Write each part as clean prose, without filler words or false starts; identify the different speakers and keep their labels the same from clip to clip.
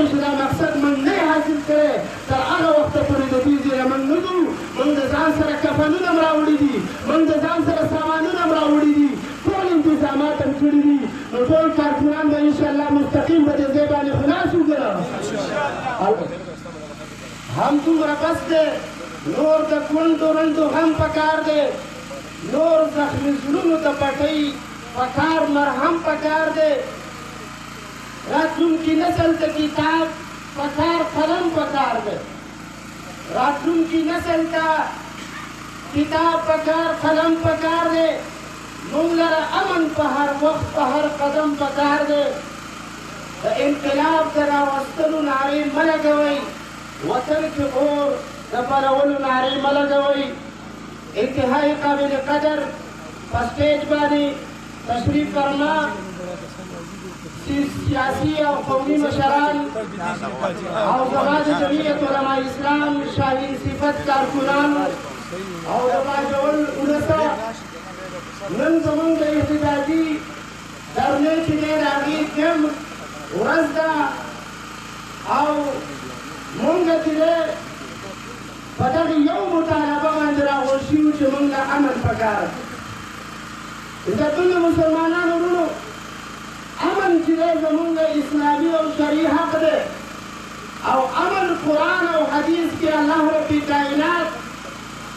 Speaker 1: وایو چې دا مقصد موږ نه حاصل کړی تر هغه وخته پورې د دې ځایه موږ نه ځو. موږ د ځان سره کفنونه هم راوړي دي، موږ د ځان سره سامانونه هم راوړي دي، ټول انتظامات هم کړي دي. نو ټول کارکونان به انشاءالله مستقیم په دې ځای باندې خلاص وکړه. هم دومره بس دی، نور د کونډو رنډو هم پکار دی، نور زخمي زړونو ته پټۍ پکار مرهم پکار دی. راتلونکي نسل ته کتاب پکار قلم پکار دی، راتلونکي نسل ته کتاب پکار قلم پکار دی. موږ لره امن په هر وخت په هر قدم پکار دی. د انقلاب د راوستلو نارې مه لګوئ، وطن کې اور د بلولو نارې مه لګوئ. انتهایی قابل قدر په سټیج باندې تشریف فرما سیاسي او قومي مشران او زما د جمعیت علماء اسلام شاهین صفت کارکنان او د باجوړ ولسه، نن زموږ د احتجاجي دھرنې چې دی د هغې کم ورځ ده او موږ چې دی په دغې یو مطالبه باندې راغونډ شوي چې موږ له امن پکار دی. عزتمنو مسلمانانو وروڼو، امن چې دی زموږ اسلامي او شرعي حق دی او امن قرآن او حدیث کې الله رب کائنات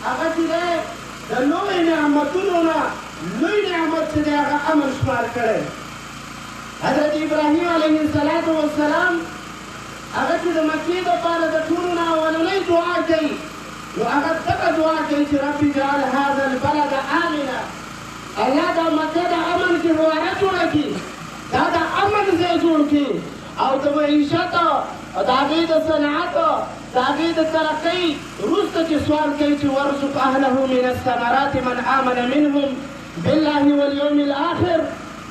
Speaker 1: هغه چې دی د لوی نعمتونو نه لوی نعمت چې دی هغه امن شمار کړی. حضرت ابراهیم علیه السلام هغه چې د مکې دپاره د ټولو نه اولنۍ دعا کوي، نو هغه دغه دعا کوي چې رب اجعل هذا البلد آمنا، الله دا مکه د امن کې هواره جوړه کړي، دا د امن ځای جوړ کړي او د معیشت او د هغې د صنعت د هغې د ترقۍ وروسته چې سوال کوي چې وارزق اهله من الثمرات من آمن منهم بالله والیوم الاخر،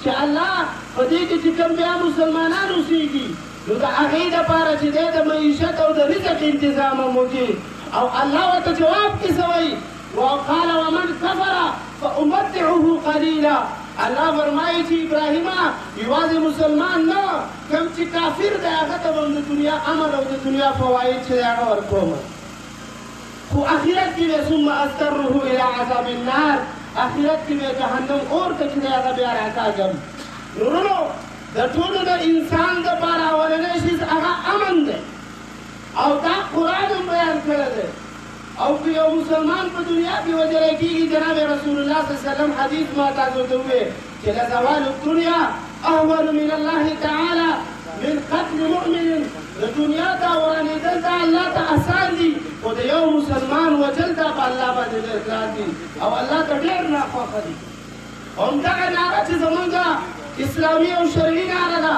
Speaker 1: چې الله په دې کې چې کوم بیا مسلمانان اوسېږي نو د هغې دپاره چې دی د معیشت او د رزق انتظام هم وکړي. او الله ورته جواب کې څه وایي؟ وقال ومن كفر فأمتعه قليلا. الله فرمایي چې ابراهیمه یوازې مسلمان نه، کوم چې کافر دی هغه ته به د دنیا امن او د دنیا فواید چې دی هغه ورکوم، خو آخرت کې به ثم اضطره الى عذاب النار، آخرت کې به جهنم اور ته چې دی هغه بیا راکاږم. وروڼو د ټولو د انسان دپاره اولنی شیز هغه امن دی او دا قرآن هم بیان کړی دی. او که یو مسلمان په دنیا کې وژلی کېږي، جناب رسول الله صلی الله علیه وسلم حدیث ما تاسو ته وویې چې لزوال الدنیا اهون من الله تعالی من قتل مؤمن. د دنیا ته ورانېدل دا الله ته اسان دي، خو د یو مسلمان وژل دا په الله باندې ډېر ګران دي او الله ته ډېر ناخوښه دي. همدغه ناره چې زمونږ اسلامي او شرعي ناره ده،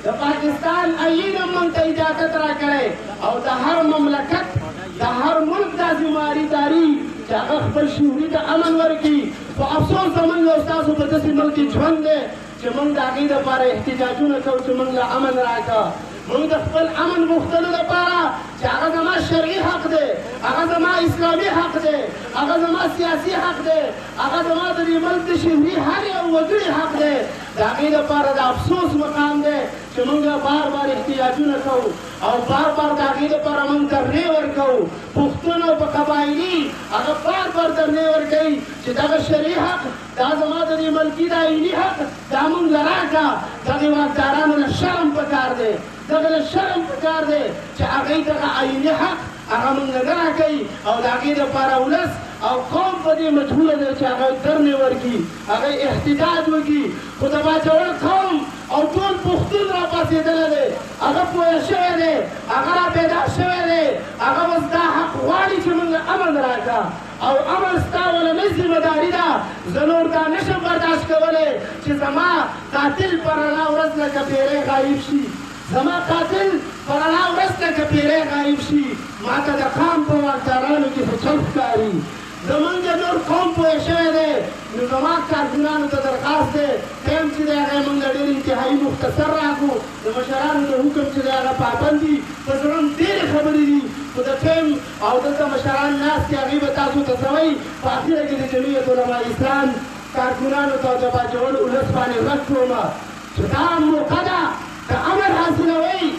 Speaker 1: د پاکستان آئین هم موږ ته اجازت راکړی او د هر مملکت د هر ملک دا ذمهواري داري چې هغه خپل شهري ته امن ورکړي. خو افسوس زموږ او ستاسو په داسې ملک کې ژوند دی چې موږ د هغې دپاره احتجاجونه کوو چې موږ له امن راکړه. موږ د خپل امن غوښتلو لپاره چې هغه زما شرعي حق دی، هغه زما اسلامي حق دی، هغه زما سیاسي حق دی، هغه زما د دې ملک د شهري هر یو وګړي حق دی. د هغې لپاره د افسوس مقام دی چې موږ بار بار احتجاجونه کوو او بار بار د هغې لپاره موږ دھرنې ورکوو. پښتون او په قبایلي هغه بار بار دھرنې ورکوي چې دغه شرعي حق دا زما د دې ملکي د آئیني حق دا موږ له راکړه. دغې واکدارانو له شرم پکار دی، دغه له شرم پکار دی چې هغوی دغه آئیني حق هغه موږ له نه راکوي او د هغې دپاره ولس او قوم په دې مجبوره دی چې هغه دھرنې ورکړي، هغه احتجاج وکړي. خو د باجوړ قوم او ټول پښتون را پاڅېدلی دی، هغه پوه شوی دی، هغه را بیدار شوی دی، هغه بس دا حق غواړي چې موږ امن راکړه او امن ستا ولنۍ ذمهداري ده. زه نور دا نشم برداشت کولی چې زما قاتل په رڼا ورځ لکه پیری غایب شي، زما قاتل په رڼا ورځ لکه پیری غایب شي. ما ته د قام په واکدارانو کې څه چل ښکاري. زمونږ نور قوم پوه شوی دی، نو زما کارکنانو ته درخواست دی ټایم چې دی هغه موږ ډېر انتهایي مختصر راکړو. د مشرانو د حکم چې دی هغه پابند دي، په زړه ډېرې خبرې دي، خو د ټایم او دلته مشران ناست دي هغوی به تاسو ته څه وایي. په اخره کې د جمعیت علماء اسلام کارکنانو ته د باجوړ ولس باندې غږ کوم چې دا موقع ده، که امر حاصلوئ